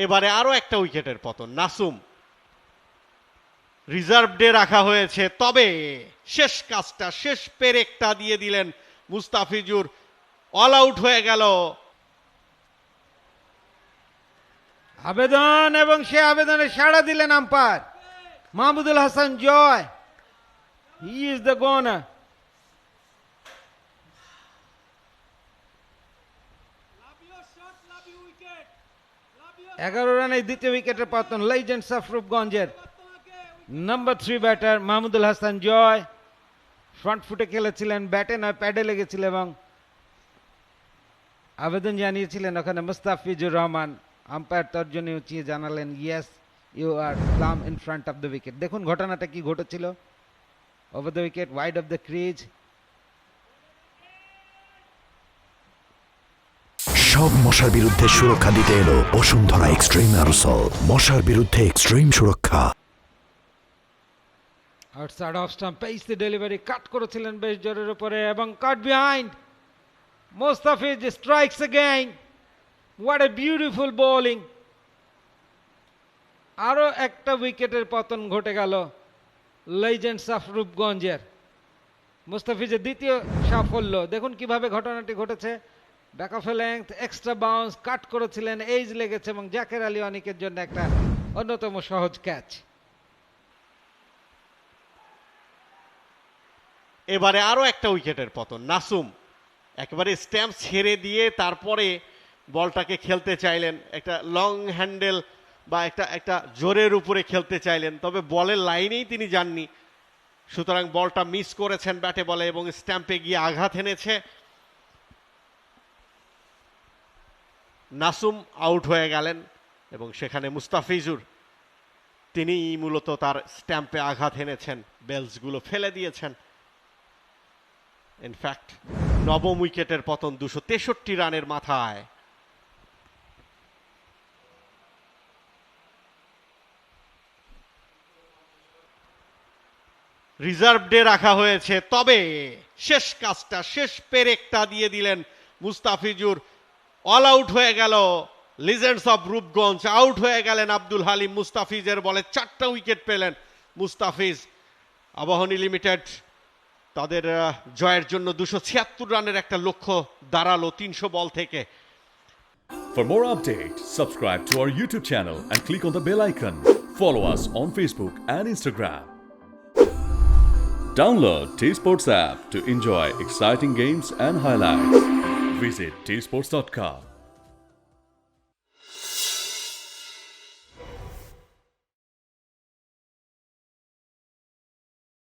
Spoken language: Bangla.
এবারে আরো একটা উইকেটের পতন। নাসুম রিজার্ভ ডে রাখা হয়েছে, তবে শেষ কাজটা, শেষ পেরেকটা দিয়ে দিলেন মুস্তাফিজুর। অল আউট হয়ে গেল। আবেদন, এবং সে আবেদনে সাড়া দিলেন umpire Mahmudul Hasan Joy. He is the goner. এগারো রানে দ্বিতীয় উইকেটের পতন লেজেন্ডস অফ রূপগঞ্জের number 3 batter Mahmudul Hasan Joy. Front ফুটে খেলেছিলেন, ব্যাটে নয় প্যাডে লেগেছিল, এবং আবেদন জানিয়েছিলেন ওখানে মুস্তাফিজুর রহমান। আম্পায়ার তর্জনী উঁচিয়ে জানালেন, yes you are plumb in front of the wicket. দেখুন ঘটনাটা কি ঘটেছিল। Over the wicket, wide of the crease. সব মশার বিরুদ্ধে সুরক্ষা দিতে এলো বসুন্ধরা এক্সট্রিম অ্যারোসল। মশার বিরুদ্ধে এক্সট্রিম সুরক্ষা। Outside off stump, pacey delivery, cut করেছিলেন বেশ জোরের উপরে, এবং cut behind. Mustafiz strikes again. What a beautiful bowling. আরো একটা উইকেটের পতন ঘটে গেল লেজেন্ডস অফ রূপগঞ্জের। মুস্তাফিজের দ্বিতীয় সাফল্য। দেখুন কিভাবে ঘটনাটি ঘটেছে। Back of length, extra bounce, cut করেছিলেন, এজ লেগেছে, এবং জাকের আলী অনিকের জন্য একটা অন্যতম সহজ ক্যাচ। এবারে আরো একটা উইকেটের পতন। নাসুম একেবারে স্ট্যাম্প ছেড়ে দিয়ে তারপরে বলটাকে খেলতে চাইলেন, একটা লং হ্যান্ডেল বা একটা জোরের উপরে খেলতে চাইলেন, তবে বলের লাইনেই তিনি যাননি। সুতরাং বলটা মিস করেছেন ব্যাটে বলে, এবং স্ট্যাম্পে গিয়ে আঘাত এনেছে। নাসুম আউট হয়ে গেলেন, এবং সেখানে মুস্তাফিজুর তিনি মূলত তার স্ট্যাম্পে আঘাত এনেছেন, বেলসগুলো ফেলে দিয়েছেন। ইনফ্যাক্ট নবম উইকেটের পতন 263 রানের মাথায়। রিজার্ভ ডে রাখা হয়েছে, তবে শেষ কাজটা, শেষ পেরেকটা দিয়ে দিলেন মুস্তাফিজুর। অল আউট হয়ে গেল লিজেন্ডস অফ রূপগঞ্জ। আউট হয়ে গেলেন আব্দুল হালিম। মুস্তাফিজের বলে 4টা উইকেট পেলেন মুস্তাফিজ। আবাহনী লিমিটেড তাদের জয়ের জন্য 276 রানের একটা লক্ষ্য দাঁড়ালো 300 বল থেকে। For more updates, subscribe to our YouTube channel and click on the bell icon. Follow us on Facebook and Instagram. Download T-Sports app to enjoy exciting games and highlights. Visit tsports.com.